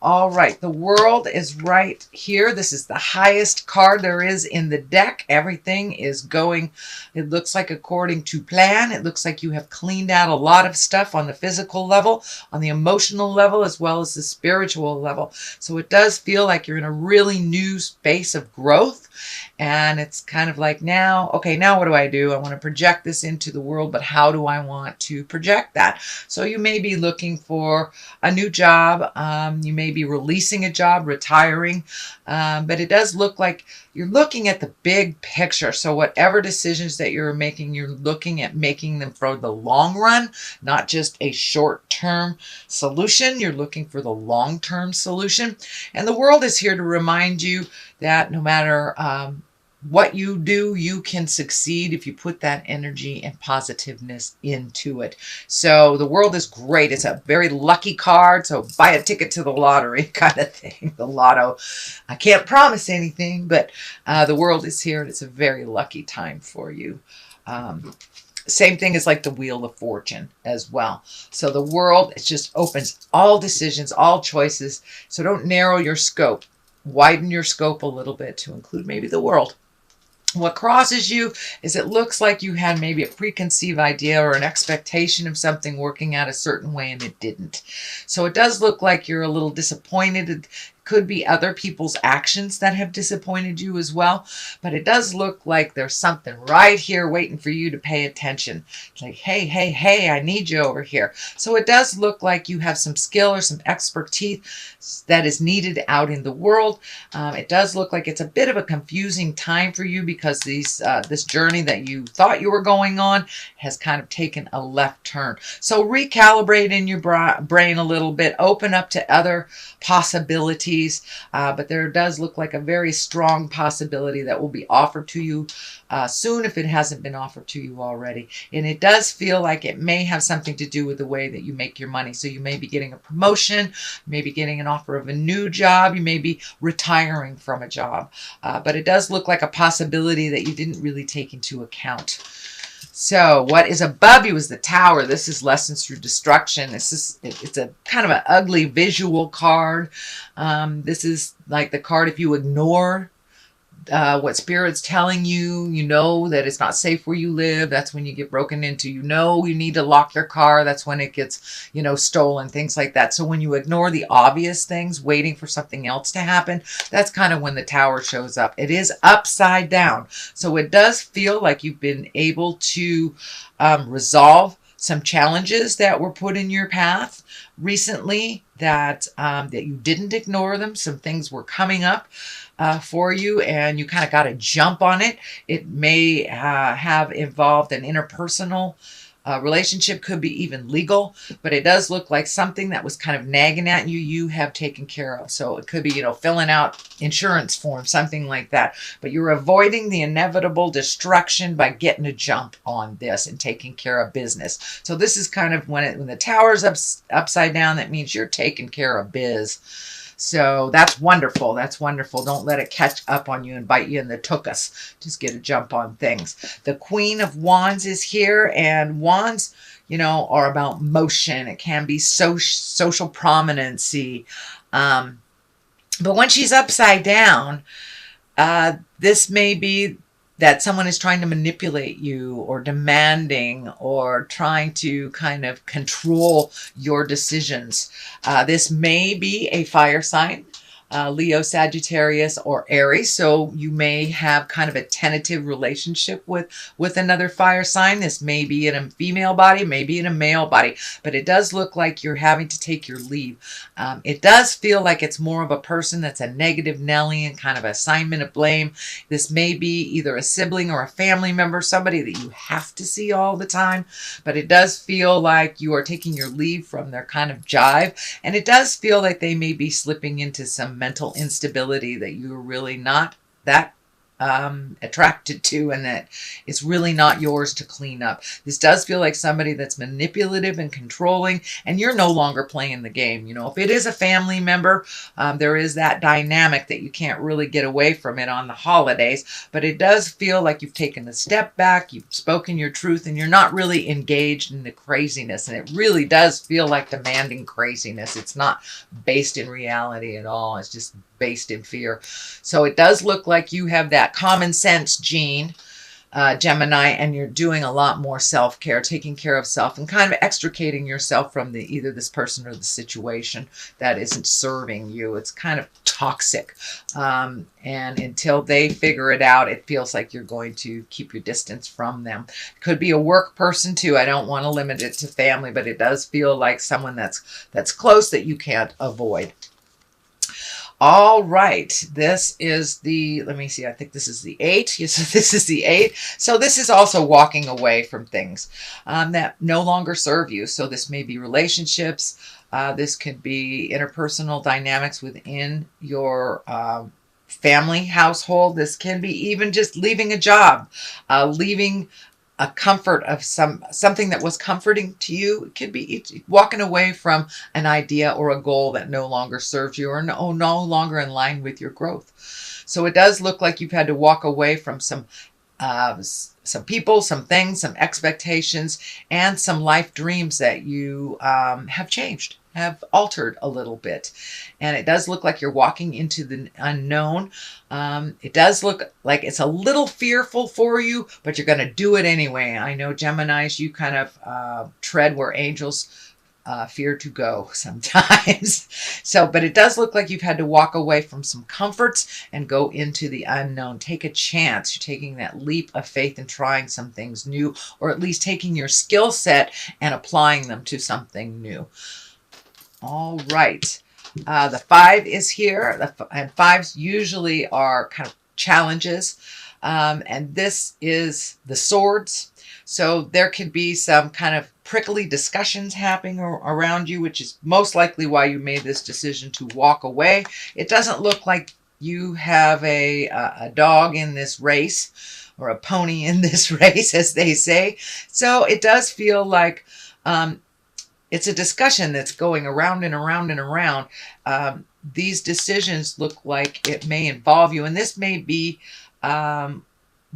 All right, the world is right here. This is the highest card there is in the deck. Everything is going, it looks like according to plan. It looks like you have cleaned out a lot of stuff on the physical level, on the emotional level, as well as the spiritual level. So it does feel like you're in a really new space of growth. And it's kind of like now, okay, now what do I do? I want to project this into the world, but how do I want to project that? So you may be looking for a new job. You may be releasing a job, retiring, but it does look like you're looking at the big picture. So whatever decisions that you're making, you're looking at making them for the long run, not just a short-term solution. You're looking for the long-term solution. And the world is here to remind you that no matter what you do, you can succeed if you put that energy and positiveness into it. So the world is great. It's a very lucky card. So buy a ticket to the lottery kind of thing. The lotto. I can't promise anything, but the world is here and it's a very lucky time for you. Same thing as like the Wheel of Fortune as well. So the world, it just opens all decisions, all choices. So don't narrow your scope. Widen your scope a little bit to include maybe the world. What crosses you is it looks like you had maybe a preconceived idea or an expectation of something working out a certain way and it didn't. So it does look like you're a little disappointed. It could be other people's actions that have disappointed you as well. But it does look like there's something right here waiting for you to pay attention. It's like, hey, hey, hey, I need you over here. So it does look like you have some skill or some expertise that is needed out in the world. It does look like it's a bit of a confusing time for you because this journey that you thought you were going on has kind of taken a left turn. So recalibrate in your brain a little bit, open up to other possibilities. But there does look like a very strong possibility that will be offered to you soon if it hasn't been offered to you already. And it does feel like it may have something to do with the way that you make your money. So you may be getting a promotion, maybe getting an offer of a new job, you may be retiring from a job. But it does look like a possibility that you didn't really take into account. So what is above you is the Tower. This is lessons through destruction. It's a kind of an ugly visual card. This is like the card if you ignore what Spirit's telling you, you know that it's not safe where you live. That's when you get broken into. You know you need to lock your car. That's when it gets, stolen, things like that. So when you ignore the obvious things, waiting for something else to happen, that's kind of when the Tower shows up. It is upside down. So it does feel like you've been able to resolve some challenges that were put in your path recently, that you didn't ignore them. Some things were coming up for you and you kind of got to jump on it. It may have involved an interpersonal relationship, could be even legal, but it does look like something that was kind of nagging at you, you have taken care of. So it could be, filling out insurance forms, something like that. But you're avoiding the inevitable destruction by getting a jump on this and taking care of business. So this is kind of when the Tower's upside down, that means you're taking care of biz. So that's wonderful. That's wonderful. Don't let it catch up on you and bite you in the tuchus. Just get a jump on things. The Queen of Wands is here, and wands, are about motion. It can be social prominency. But when she's upside down, this may be that someone is trying to manipulate you or demanding or trying to kind of control your decisions. This may be a fire sign, Leo, Sagittarius, or Aries. So you may have kind of a tentative relationship with another fire sign. This may be in a female body, maybe in a male body, but it does look like you're having to take your leave. It does feel like it's more of a person that's a negative Nelly and kind of assignment of blame. This may be either a sibling or a family member, somebody that you have to see all the time, but it does feel like you are taking your leave from their kind of jive. And it does feel like they may be slipping into some mental instability that you're really not that attracted to, and that it's really not yours to clean up. This does feel like somebody that's manipulative and controlling, and you're no longer playing the game. You know, if it is a family member, there is that dynamic that you can't really get away from it on the holidays, but it does feel like you've taken a step back, you've spoken your truth, and you're not really engaged in the craziness, and it really does feel like demanding craziness. It's not based in reality at all. It's just based in fear. So it does look like you have that common sense gene, Gemini, and you're doing a lot more self-care, taking care of self, and kind of extricating yourself from either this person or the situation that isn't serving you. It's kind of toxic. And until they figure it out, it feels like you're going to keep your distance from them. Could be a work person too. I don't want to limit it to family, but it does feel like someone that's close that you can't avoid. All right, this is the, let me see, I think this is the 8. Yes, this is the 8. So this is also walking away from things that no longer serve you. So this may be relationships. This could be interpersonal dynamics within your family household. This can be even just leaving a job, leaving a comfort of something that was comforting to you. It could be walking away from an idea or a goal that no longer serves you or no longer in line with your growth. So it does look like you've had to walk away from some people, some things, some expectations, and some life dreams that you have changed, have altered a little bit. And it does look like you're walking into the unknown. It does look like it's a little fearful for you, but you're going to do it anyway. I know Geminis, you kind of tread where angels fear to go sometimes. So, but it does look like you've had to walk away from some comforts and go into the unknown. Take a chance. You're taking that leap of faith and trying some things new, or at least taking your skill set and applying them to something new. All right. The 5 is here, and 5s usually are kind of challenges. And this is the swords. So there could be some kind of prickly discussions happening around you, which is most likely why you made this decision to walk away. It doesn't look like you have a dog in this race, or a pony in this race, as they say. So it does feel like it's a discussion that's going around and around and around. These decisions look like it may involve you, and this may be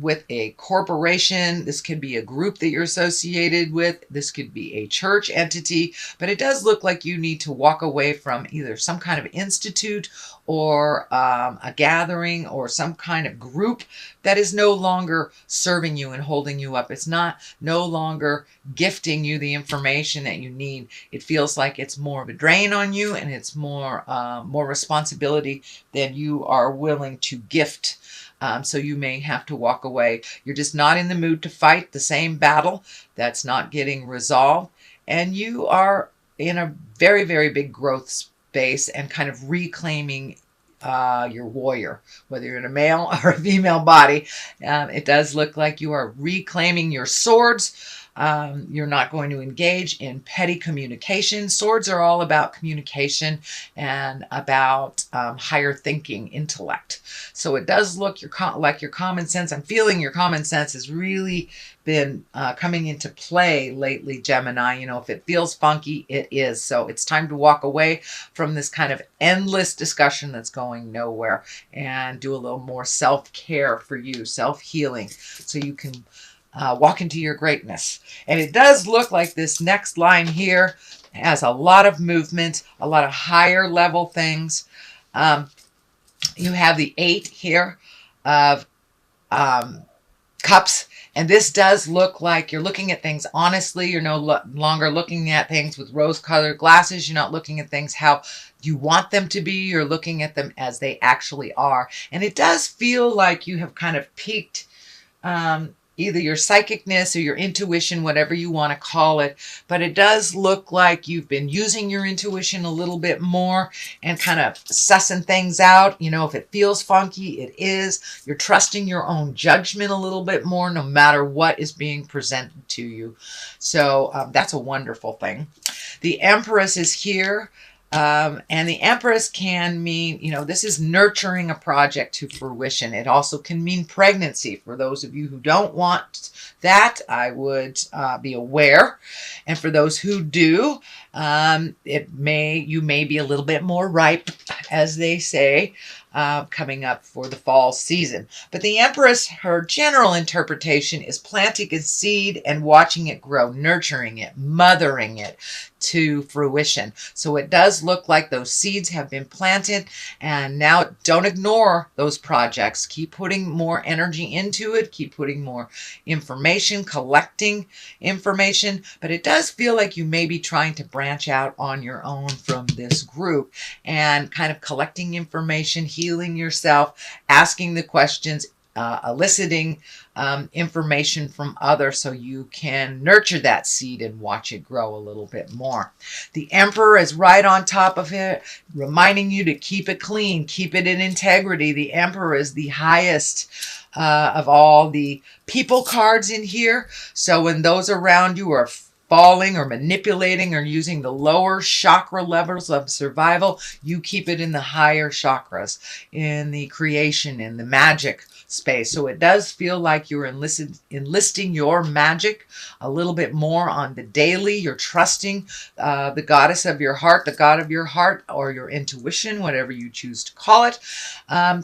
with a corporation. This could be a group that you're associated with. This could be a church entity, but it does look like you need to walk away from either some kind of institute or a gathering or some kind of group that is no longer serving you and holding you up. It's no longer gifting you the information that you need. It feels like it's more of a drain on you, and it's more responsibility than you are willing to gift. So you may have to walk away. You're just not in the mood to fight the same battle that's not getting resolved. And you are in a very, very big growth space and kind of reclaiming your warrior, whether you're in a male or a female body. It does look like you are reclaiming your swords. You're not going to engage in petty communication. Swords are all about communication and about higher thinking, intellect. So it does look like your common sense. I'm feeling your common sense has really been coming into play lately, Gemini. You know, if it feels funky, it is. So it's time to walk away from this kind of endless discussion that's going nowhere and do a little more self-care for you, self-healing, so you can walk into your greatness. And it does look like this next line here has a lot of movement, a lot of higher level things. You have the 8 here of cups. And this does look like you're looking at things honestly. You're no longer looking at things with rose-colored glasses. You're not looking at things how you want them to be. You're looking at them as they actually are. And it does feel like you have kind of peaked either your psychicness or your intuition, whatever you want to call it. But it does look like you've been using your intuition a little bit more and kind of sussing things out. You know, if it feels funky, it is. You're trusting your own judgment a little bit more, no matter what is being presented to you. So that's a wonderful thing. The Empress is here. And the Empress can mean, this is nurturing a project to fruition. It also can mean pregnancy. For those of you who don't want that, I would be aware. And for those who do, you may be a little bit more ripe, as they say, coming up for the fall season. But the Empress, her general interpretation is planting a seed and watching it grow, nurturing it, mothering it to fruition. So it does look like those seeds have been planted, and now don't ignore those projects. Keep putting more energy into it. Keep putting more information, collecting information. But it does feel like you may be trying to branch out on your own from this group and kind of collecting information, healing yourself, asking the questions, eliciting information from others so you can nurture that seed and watch it grow a little bit more. The Emperor is right on top of it, reminding you to keep it clean, keep it in integrity. The Emperor is the highest of all the people cards in here. So when those around you are falling or manipulating or using the lower chakra levels of survival, you keep it in the higher chakras, in the creation, in the magic space. So it does feel like you're enlisting your magic a little bit more on the daily. You're trusting the goddess of your heart, the god of your heart, or your intuition, whatever you choose to call it.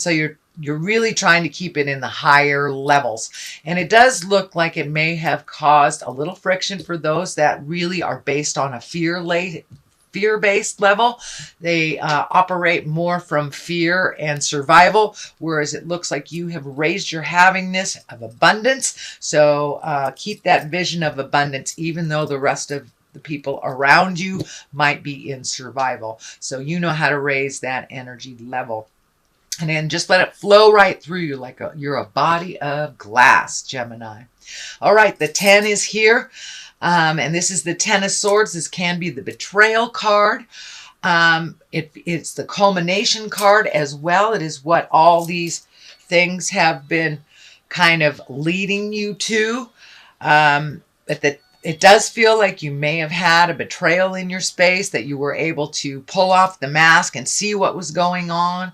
So you're really trying to keep it in the higher levels. And it does look like it may have caused a little friction for those that really are based on a fear-based level. They operate more from fear and survival, whereas it looks like you have raised your havingness of abundance. So keep that vision of abundance, even though the rest of the people around you might be in survival. So you know how to raise that energy level. And then just let it flow right through you like you're a body of glass, Gemini. All right, the 10 is here. And this is the 10 of Swords. This can be the betrayal card. It's the culmination card as well. It is what all these things have been kind of leading you to. It does feel like you may have had a betrayal in your space, that you were able to pull off the mask and see what was going on.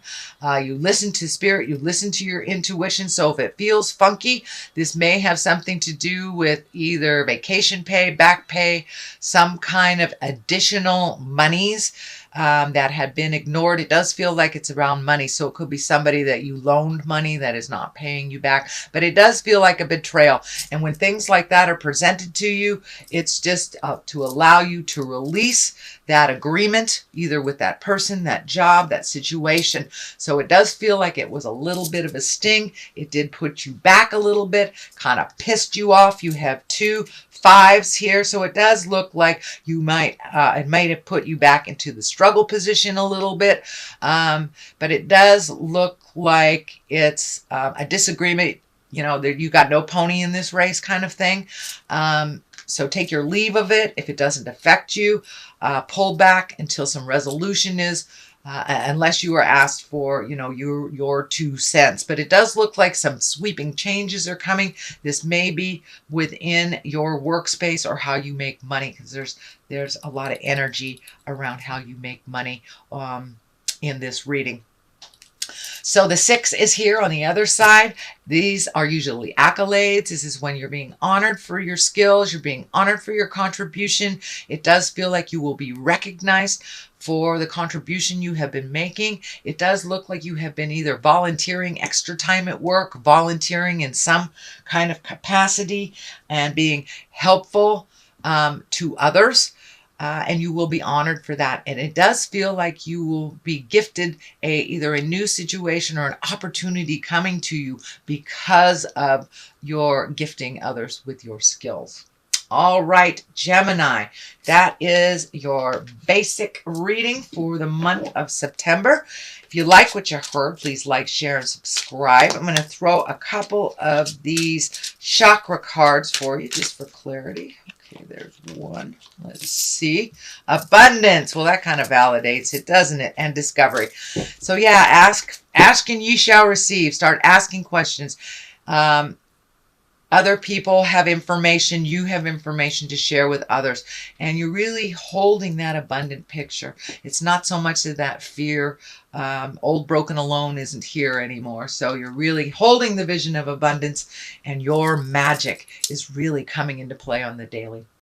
You listen to spirit, you listen to your intuition. So if it feels funky, this may have something to do with either vacation pay, back pay, some kind of additional monies that had been ignored. It does feel like it's around money. So it could be somebody that you loaned money that is not paying you back. But it does feel like a betrayal. And when things like that are presented to you, it's just to allow you to release that agreement, either with that person, that job, that situation. So it does feel like it was a little bit of a sting. It did put you back a little bit, kind of pissed you off. You have 2 5s here, so it does look like you might it might have put you back into the struggle position a little bit, but it does look like it's a disagreement. You got no pony in this race kind of thing. So take your leave of it if it doesn't affect you. Pull back until some resolution is, unless you are asked for, your 2 cents. But it does look like some sweeping changes are coming. This may be within your workspace or how you make money, because there's a lot of energy around how you make money in this reading. So the 6 is here on the other side. These are usually accolades. This is when you're being honored for your skills. You're being honored for your contribution. It does feel like you will be recognized for the contribution you have been making. It does look like you have been either volunteering extra time at work, volunteering in some kind of capacity, and being helpful to others. And you will be honored for that. And it does feel like you will be gifted either a new situation or an opportunity coming to you because of your gifting others with your skills. All right, Gemini, that is your basic reading for the month of September. If you like what you heard, please like, share, and subscribe. I'm going to throw a couple of these chakra cards for you just for clarity. Okay, there's one. Let's see. Abundance. Well, that kind of validates it, doesn't it? And discovery. So yeah, ask and ye shall receive. Start asking questions. Other people have information, you have information to share with others, and you're really holding that abundant picture. It's not so much of that fear. Old broken alone isn't here anymore. So you're really holding the vision of abundance, and your magic is really coming into play on the daily.